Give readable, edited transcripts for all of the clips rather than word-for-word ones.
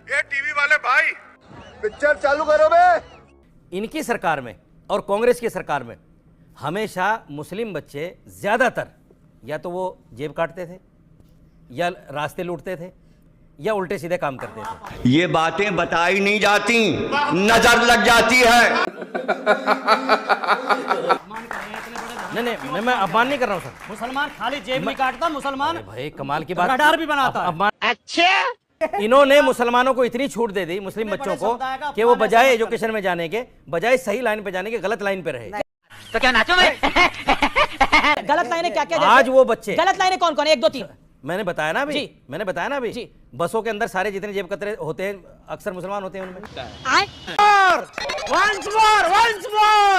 ये टीवी वाले भाई पिक्चर चालू करो बे। इनकी सरकार में और कांग्रेस की सरकार में हमेशा मुस्लिम बच्चे ज्यादातर या तो वो जेब काटते थे या रास्ते लूटते थे या उल्टे सीधे काम करते थे। ये बातें बताई नहीं जाती, नजर लग जाती है। नहीं मैं अपमान नहीं कर रहा हूँ सर। मुसलमान खाली जेब नहीं काटता, मुसलमान भाई कमाल की बात, रडार भी बनाता है। अच्छा, इन्होंने मुसलमानों को इतनी छूट दे दी मुस्लिम बच्चों को कि वो बजाय एजुकेशन में जाने के बजाय सही लाइन पे जाने के गलत लाइन पे रहे। तो क्या नाचो भाई? गलत लाइनें क्या क्या? आज वो बच्चे गलत लाइनें कौन कौन है? 1 2 3 मैंने बताया ना अभी जी। मैंने बताया ना अभी जी। बसों के अंदर सारे जितने जेब कतरे होते हैं अक्सर मुसलमान होते हैं उनमें।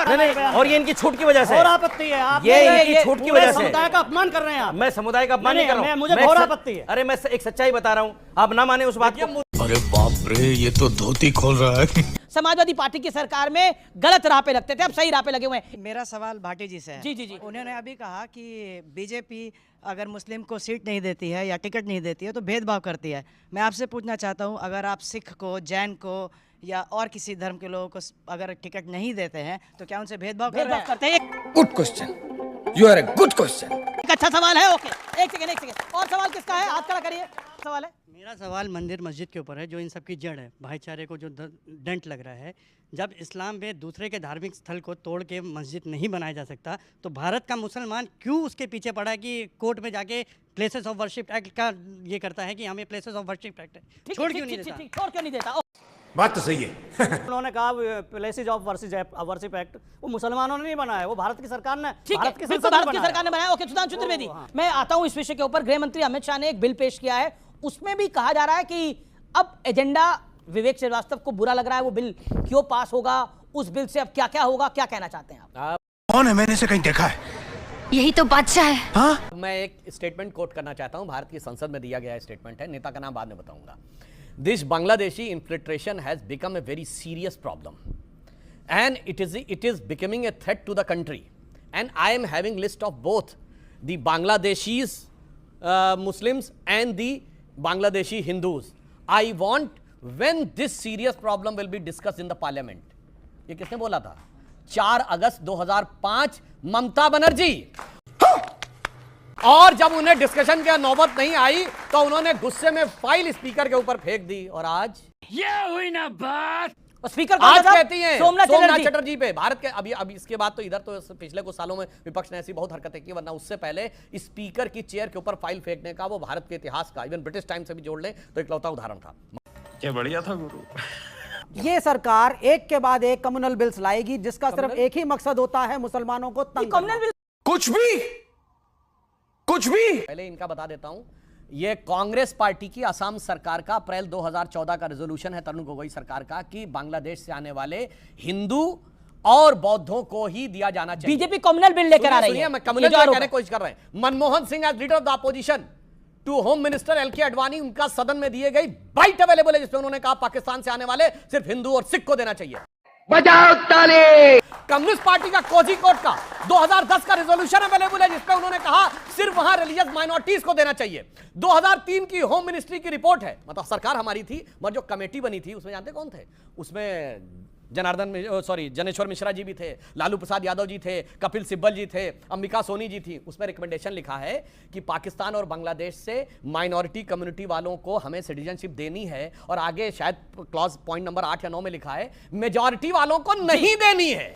नहीं और ये इनकी छूट की वजह से घोर आपत्ति है। आप ये इनकी छूट की वजह से समुदाय का अपमान कर रहे हैं आप। मैं समुदाय का अपमान नहीं कर रहा हूं। मुझे घोर आपत्ति है। अरे मैं एक सच्चाई बता रहा हूं, आप ना माने उस बात को। अरे बाप रे, ये तो धोती खोल रहा है। समाजवादी पार्टी की सरकार में गलत राह पे लगते थे, अब सही राह पे लगे हुए हैं। मेरा सवाल भाटी जी से है। जी जी जी। उन्होंने अभी कहा कि बीजेपी अगर मुस्लिम को सीट नहीं देती है या टिकट नहीं देती है तो भेदभाव करती है। मैं आपसे पूछना चाहता हूं, अगर आप सिख को, जैन को या और किसी धर्म के लोगों को अगर टिकट नहीं देते हैं तो क्या उनसे भेदभाव करते हैं? Good question, you are a good question. एक अच्छा सवाल है। ओके, एक सेकंड। और सवाल किसका है? हाथ खड़ा करिए। सवाल है मेरा सवाल मंदिर मस्जिद के ऊपर है, जो इन सब की जड़ है, भाईचारे को जो डेंट लग रहा है। जब इस्लाम में दूसरे के धार्मिक स्थल को तोड़ के मस्जिद नहीं बनाया जा सकता तो भारत का मुसलमान क्यों उसके पीछे पड़ा है कि कोर्ट में जाके प्लेसेस ऑफ वर्शिप एक्ट का ये करता है कि हमें प्लेसेस ऑफ वर्शिप एक्ट छोड़ क्यों नहीं देता? छोड़ क्यों नहीं देता? बात तो सही है। उन्होंने कहा प्लेसेस ऑफ वर्शिप एक्ट वो मुसलमानों ने नहीं बनाया, वो भारत की सरकार ने, भारत की सरकार ने बनाया। ओके, सुधांशु त्रिवेदी, मैं आता हूं इस विषय के ऊपर। गृह मंत्री अमित शाह ने एक बिल पेश किया है, उसमें भी कहा जा रहा है कि अब एजेंडा विवेक श्रीवास्तव को बुरा लग रहा है, वो बिल क्यों पास होगा, उस बिल से अब क्या क्या होगा, क्या कहना चाहते हैं आप? कौन है? मैंने इसे कहीं देखा है। यही तो बादशाह है। हाँ? मैं एक स्टेटमेंट कोट करना चाहता हूं, भारत की संसद में दिया गया स्टेटमेंट है, नेता का नाम बाद में बताऊंगा। This Bangladeshi infiltration has become a very serious problem and it is becoming a threat to the country and I am having list of both the Bangladeshis Muslims and the Bangladeshi Hindus. I want when this serious problem will be discussed in the parliament। ये किसने बोला था? 4 अगस्त 2005 ममता बनर्जी। और जब उन्हें discussion की नौबत नहीं आई तो उन्होंने गुस्से में फाइल स्पीकर के ऊपर फेंक दी और आज ये हुई ना बात। और स्पीकर आज कहती हैं सोमनाथ चटर्जी पे भारत के अभी इसके बाद तो इधर तो पिछले कुछ सालों में विपक्ष ने ऐसी बहुत हरकतें की, वरना उससे पहले स्पीकर की चेयर के ऊपर फाइल फेंकने का वो भारत के इतिहास का, इवन ब्रिटिश टाइम से भी जोड़ ले तो इकलौता उदाहरण था। क्या बढ़िया था गुरु। ये सरकार एक के बाद एक कम्युनल बिल्स लाएगी जिसका सिर्फ एक ही मकसद होता है, मुसलमानों को तंग करना। कुछ भी पहले इनका बता देता हूं, ये कांग्रेस पार्टी की असम सरकार का अप्रैल 2014 का रेजोल्यूशन है, तरुण गोगोई सरकार का, कि बांग्लादेश से आने वाले हिंदू और बौद्धों को ही दिया जाना चाहिए। बीजेपी कम्युनल बिल लेकर आ रही है। मैं कम्युनल बिल कहने की कोशिश कर रहे हैं। Manmohan Singh as leader of the opposition to home minister L K Advani, उनका सदन में दिए गई बाइट अवेलेबल है जिसमें उन्होंने कहा पाकिस्तान से आने वाले सिर्फ हिंदू और सिख को देना चाहिए। बजाओ ताली। कम्युनिस्ट पार्टी का कोझिकोड का 2010 का रेजोल्यूशन अवेलेबल है जिसमें उन्होंने कहा सिर्फ वहां रिलीजियस माइनॉरिटीज को देना चाहिए। 2003 की होम मिनिस्ट्री की रिपोर्ट है, मतलब सरकार हमारी थी मगर जो कमेटी बनी थी उसमें जानते कौन थे? उसमें जनेश्वर मिश्रा जी भी थे, लालू प्रसाद यादव जी थे, कपिल सिब्बल जी थे, अंबिका सोनी जी थी। उसमें रिकमेंडेशन लिखा है कि पाकिस्तान और बांग्लादेश से माइनॉरिटी कम्युनिटी वालों को हमें सिटीजनशिप देनी है, और आगे शायद क्लॉज पॉइंट नंबर 8 या 9 में लिखा है मेजॉरिटी वालों को नहीं देनी है।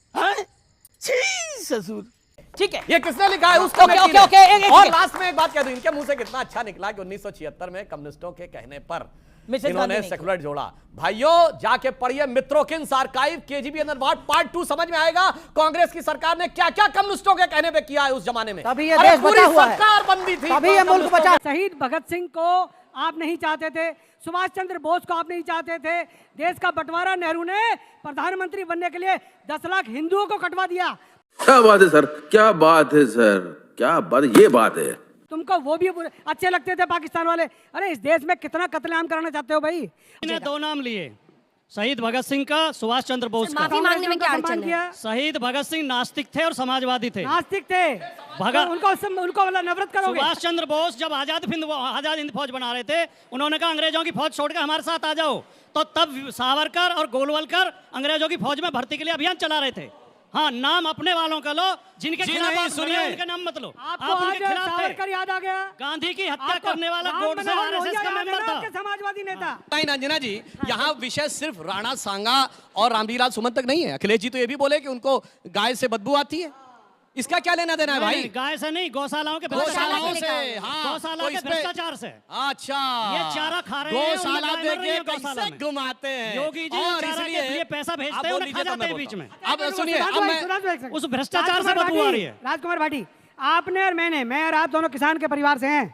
ससुर ठीक है, ये किसने लिखा है? उसको और लास्ट में एक बात कह दूं, इनके मुंह से कितना अच्छा निकला कि 1976 में कम्युनिस्टों के कहने पर इन्होंने सेकुलर जोड़ा। भाइयों जाके पढ़िए मित्रोकिन्स आर्काइव KGB अनवार्ड पार्ट 2, समझ में आएगा कांग्रेस की सरकार ने क्या क्या कम्युनिस्टों के कहने पे किया है उस जमाने में। तभी ये देश बचा हुआ है, सरकार बंदी थी, तभी ये मुल्क बचा। शहीद भगत सिंह को आप नहीं चाहते थे, सुभाष चंद्र बोस को आप नहीं चाहते थे, देश का बंटवारा नेहरू ने प्रधानमंत्री बनने के लिए 10 लाख हिंदुओं को कटवा दिया। क्या बात है सर, क्या बात है सर, क्या बात, ये बात है। तुमको वो भी अच्छे लगते थे पाकिस्तान वाले। अरे इस देश में कितना कत्लेआम कराना चाहते हो भाई? इन्हें 2 नाम लिए, शहीद भगत सिंह का, सुभाष चंद्र बोस का। माफी मांगने में क्या अड़चन है? शहीद भगत सिंह नास्तिक थे और समाजवादी थे। नास्तिक थे, उनको नफरत करोगे? सुभाष चंद्र बोस जब आजाद हिंद फौज बना रहे थे, उन्होंने कहा अंग्रेजों की फौज छोड़कर हमारे साथ आ जाओ। तो तब सावरकर और गोलवलकर अंग्रेजों की फौज में भर्ती के लिए अभियान चला रहे थे। हाँ, नाम अपने वालों का लो, जिनके खिलाफ आप सुनिए उनके नाम मत लो। आपको आज सावरकर याद आ गया? गांधी की हत्या करने वाला गोडसे आरएसएस का मेंबर था, समाजवादी नेता। नहीं अंजना जी, यहाँ विषय सिर्फ राणा सांगा और रामविलास सुमन तक नहीं है। अखिलेश जी तो ये भी बोले कि उनको गाय से बदबू आती है। इसका क्या लेना देना है भाई? गाय से नहीं, गौशालाओं के गौशालाओं से। हाँ, गौशाला के भ्रष्टाचार से। अच्छा, ये चारा खा रहे हैं, गौशाला देखिए गौशाला कैसे घुमाते हैं योगी जी, और चारा के लिए पैसा भेजते हैं, उन्हें खा जाते हैं बीच में। अब सुनिए, अब मैं उस भ्रष्टाचार से बदबू आ रही है। राजकुमार भाटी, आपने और मैं और आप दोनों किसान के परिवार से हैं।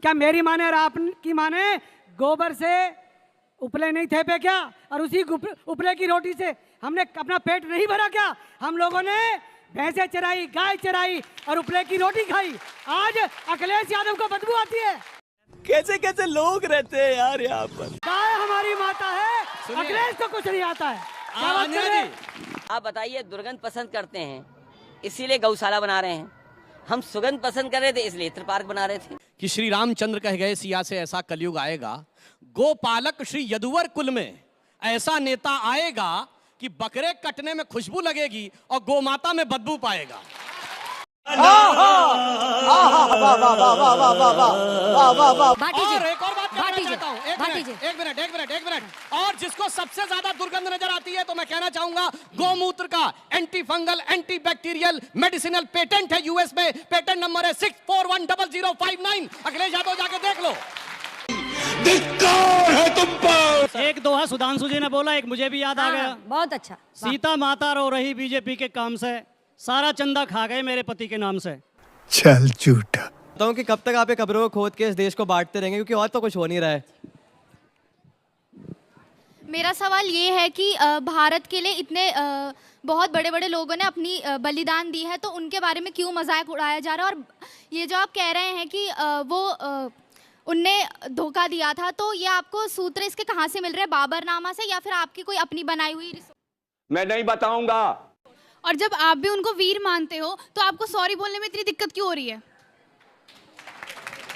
क्या मेरी माँ ने और आपकी माँ ने गोबर से उपले नहीं थे पे क्या? और उसी उपले की रोटी से हमने अपना पेट नहीं भरा क्या? हम लोगों ने भैंसे चराई, गाय चराई और उपले की रोटी खाई। आज अखिलेश यादव को बदबू आती है। कैसे कैसे लोग रहते हैं यार यहाँ पर। गाय हमारी माता है, अखिलेश को कुछ नहीं आता है। आप बताइए, दुर्गंध पसंद करते हैं इसीलिए गौशाला बना रहे हैं, हम सुगंध पसंद कर रहे थे इसलिए इत्र पार्क बना रहे थे। कि श्री रामचंद्र कह गए सिया से ऐसा कलयुग आएगा, गोपालक श्री यदुवर कुल में ऐसा नेता आएगा कि बकरे कटने में खुशबू लगेगी और गोमाता में बदबू पाएगा। और एक और बात कहना चाहता हूं, एक मिनट। और जिसको सबसे ज्यादा दुर्गंध नजर आती है तो मैं कहना चाहूंगा, गोमूत्र का anti fungal anti bacterial medicinal patent है यूएस में। पेटेंट नंबर है 6410059। अखिलेश यादव जाके देख लो। है तुम पर। एक दोहा सुधांशु जी ने बोला, एक मुझे भी याद आ गया। बहुत अच्छा। सीता माता रो रही बीजेपी के काम से, सारा चंदा खा गए मेरे पति के नाम से। चल झूठा। बताऊं कि कब तक आप कब्रों को खोद के इस देश को बांटते रहेंगे, क्योंकि और तो कुछ हो नहीं रहा है। मेरा सवाल ये है कि भारत के लिए इतने बहुत बड़े बड़े लोगों ने अपनी बलिदान दी है, तो उनके बारे में क्यों मजाक उड़ाया जा रहा है? और ये जो आप कह रहे हैं कि वो उनने धोखा दिया था, तो ये आपको सूत्र इसके कहाँ से मिल रहे हैं? बाबरनामा से या फिर आपकी कोई अपनी बनाई हुई? मैं नहीं बताऊंगा। और जब आप भी उनको वीर मानते हो तो आपको सॉरी बोलने में इतनी दिक्कत क्यों हो रही है?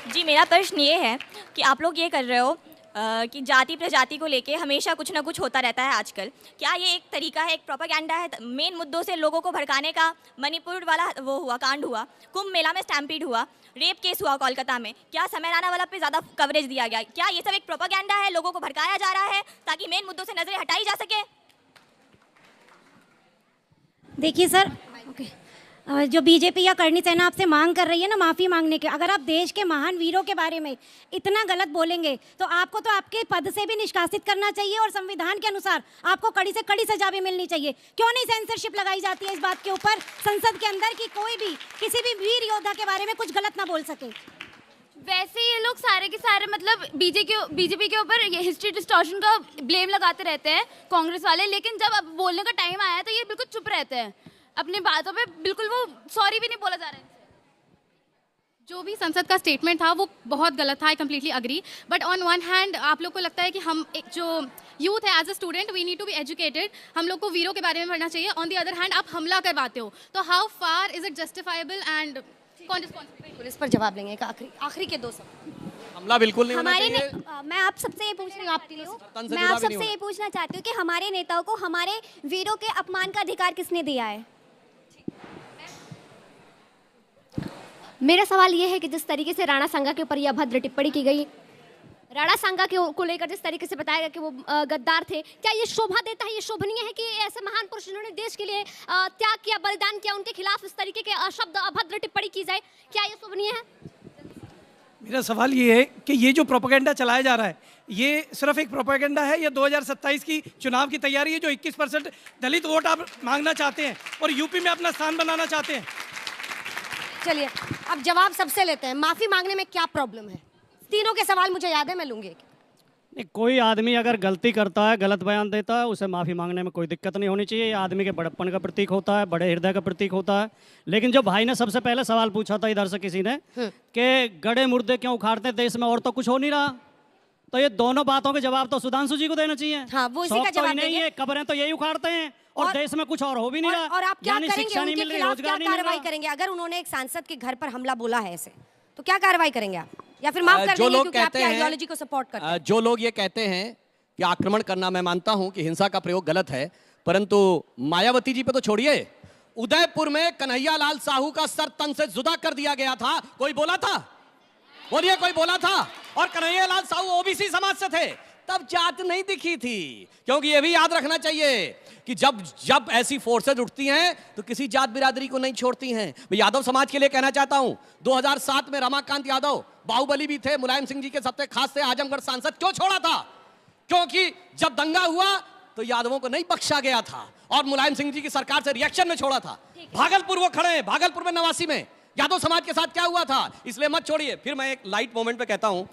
जी, मेरा प्रश्न ये है कि आप लोग ये कर रहे हो कि जाति प्रजाति को लेके हमेशा कुछ ना कुछ होता रहता है आजकल। क्या ये एक तरीका है, एक प्रोपेगेंडा है? मेन मुद्दों से लोगों को भड़काने का। मणिपुर वाला वो हुआ, कांड हुआ, कुंभ मेला में स्टैम्पीड हुआ, रेप केस हुआ कोलकाता में। क्या समय राणा वाला पे ज़्यादा कवरेज दिया गया? क्या ये सब एक प्रोपेगेंडा है, लोगों को भड़काया जा रहा है ताकि मेन मुद्दों से नजरें हटाई जा सके? देखिए सर, जो बीजेपी या करनी सेना आपसे मांग कर रही है ना माफ़ी मांगने के, अगर आप देश के महान वीरों के बारे में इतना गलत बोलेंगे तो आपको तो आपके पद से भी निष्कासित करना चाहिए और संविधान के अनुसार आपको कड़ी से कड़ी सजा भी मिलनी चाहिए। क्यों नहीं सेंसरशिप लगाई जाती है इस बात के ऊपर संसद के अंदर कि कोई भी किसी भी वीर योद्धा के बारे में कुछ गलत ना बोल सके? वैसे ये लोग सारे के सारे मतलब बीजेपी के ऊपर ये हिस्ट्री डिस्टॉर्शन का ब्लेम लगाते रहते हैं कांग्रेस वाले, लेकिन जब अब बोलने का टाइम आया तो ये बिल्कुल चुप रहते हैं अपनी बातों पे, बिल्कुल वो सॉरी भी नहीं बोला जा रहा है। जो भी संसद का स्टेटमेंट था वो बहुत गलत था, I completely agree. But on one hand आप लोग को लगता है कि हम एक जो यूथ है as a student we need to be educated, हम लोग को वीरों के बारे में पढ़ना चाहिए। ऑन द अदर हैंड आप हमला करवाते हो, तो how far is it justifiable and कौन रिस्पॉन्सिबल? पुलिस पर जवाब लेंगे। आखिरी के दो सवाल। हमला बिल्कुल नहीं होना चाहिए। मैं आप सबसे ये पूछना चाहती हूँ कि हमारे नेताओं को हमारे वीरों के अपमान का अधिकार किसने दिया है? मेरा सवाल ये है कि जिस तरीके से राणा सांगा के ऊपर यह अभद्र टिप्पणी की गई, राणा सांगा को लेकर जिस तरीके से बताया गया कि वो गद्दार थे, क्या ये शोभा देता है, ये शोभनीय है कि ऐसे महान पुरुष जिन्होंने देश के लिए त्याग किया, बलिदान किया, उनके खिलाफ इस तरीके के शब्द अभद्र टिप्पणी की जाए? क्या ये शोभनीय है? मेरा सवाल ये है कि ये जो प्रोपेगेंडा चलाया जा रहा है ये सिर्फ एक प्रोपेगेंडा है या 2027 की चुनाव की तैयारी है? जो 21% दलित वोट आप मांगना चाहते हैं और यूपी में अपना स्थान बनाना चाहते हैं? चलिए अब जवाब सबसे लेते हैं। माफी मांगने में क्या प्रॉब्लम है? तीनों के सवाल मुझे याद है, मैं लूंगी। कोई आदमी अगर गलती करता है, गलत बयान देता है, उसे माफ़ी मांगने में कोई दिक्कत नहीं होनी चाहिए। ये आदमी के बड़प्पन का प्रतीक होता है, बड़े हृदय का प्रतीक होता है। लेकिन जो भाई ने सबसे पहले सवाल पूछा था इधर से किसी ने कि गड़े मुर्दे क्यों उखाड़ते देश में और तो कुछ हो नहीं रहा, तो ये दोनों बातों के जवाब तो सुधांशु जी को देना चाहिए। हाँ, वो इसी का जवाब नहीं है, कब्रें तो यही उखाड़ते हैं और देश में कुछ और हो भी नहीं रहा। और आप क्या करेंगे? शिक्षा नहीं मिल रही, रोजगार नहीं मिल रहा। कार्रवाई करेंगे अगर उन्होंने एक सांसद के घर पर हमला बोला है ऐसे, तो क्या कार्रवाई करेंगे आप? या फिर माफ कर देंगे क्योंकि आपकी आइडियोलॉजी को सपोर्ट करते हैं? जो लोग ये कहते हैं कि आक्रमण करना, मैं मानता हूं कि हिंसा का प्रयोग गलत है, परंतु मायावती जी पे तो छोड़िए, उदयपुर में कन्हैया लाल साहू का सर तन से जुदा कर दिया गया था, कोई बोला था? बोलिए, कोई बोला था? और कन्हैया लाल साहू ओबीसी समाज से थे, तब जात नहीं दिखी थी। क्योंकि यह भी याद रखना चाहिए कि जब ऐसी फोर्सेज उठती हैं तो किसी जात बिरादरी को नहीं छोड़ती हैं। मैं यादव समाज के लिए कहना चाहता हूं, 2007 में रमाकांत यादव बाहुबली भी थे, मुलायम सिंह जी के सबसे खास थे, आजमगढ़ सांसद क्यों छोड़ा था? क्योंकि जब दंगा हुआ तो यादवों को नहीं बख्शा गया था और मुलायम सिंह जी की सरकार से रिएक्शन में छोड़ा था। भागलपुर वो खड़े हैं, भागलपुर में 89 में यादव समाज के साथ क्या हुआ था, इसलिए मत छोड़िए। फिर मैं एक लाइट मोमेंट पे कहता हूं,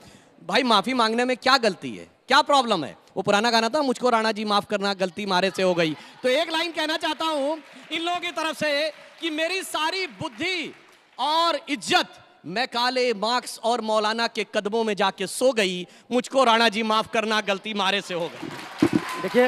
भाई माफी मांगने में क्या गलती है, क्या प्रॉब्लम है? वो पुराना गाना था, मुझको राणा जी माफ करना, गलती मारे से हो गई। तो एक लाइन कहना चाहता हूं इन लोगों की तरफ से कि मेरी सारी बुद्धि और इज्जत मैं काले मार्क्स और मौलाना के कदमों में जाके सो गई, मुझको राणा जी माफ करना, गलती मारे से हो गई। देखिए,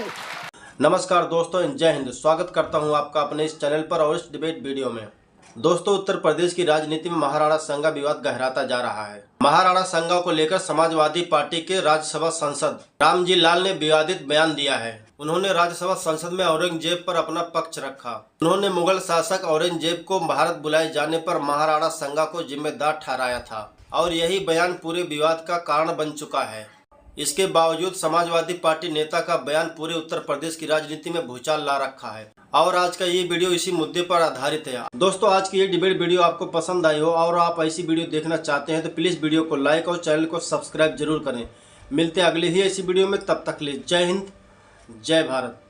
नमस्कार दोस्तों, जय हिंद। स्वागत करता हूं आपका अपने इस चैनल पर और इस डिबेट वीडियो में। दोस्तों, उत्तर प्रदेश की राजनीति में महाराणा संगा विवाद गहराता जा रहा है। महाराणा संगा को लेकर समाजवादी पार्टी के राज्यसभा सांसद रामजी लाल ने विवादित बयान दिया है। उन्होंने राज्यसभा संसद में औरंगजेब पर अपना पक्ष रखा। उन्होंने मुगल शासक औरंगजेब को भारत बुलाए जाने पर महाराणा संगा को जिम्मेदार ठहराया था और यही बयान पूरे विवाद का कारण बन चुका है। इसके बावजूद समाजवादी पार्टी नेता का बयान पूरे उत्तर प्रदेश की राजनीति में भूचाल ला रखा है और आज का ये वीडियो इसी मुद्दे पर आधारित है। दोस्तों, आज की ये डिबेट वीडियो आपको पसंद आई हो और आप ऐसी वीडियो देखना चाहते हैं तो प्लीज़ वीडियो को लाइक और चैनल को सब्सक्राइब जरूर करें। मिलते हैं अगले ही ऐसी वीडियो में, तब तक के लिए जय हिंद, जय भारत।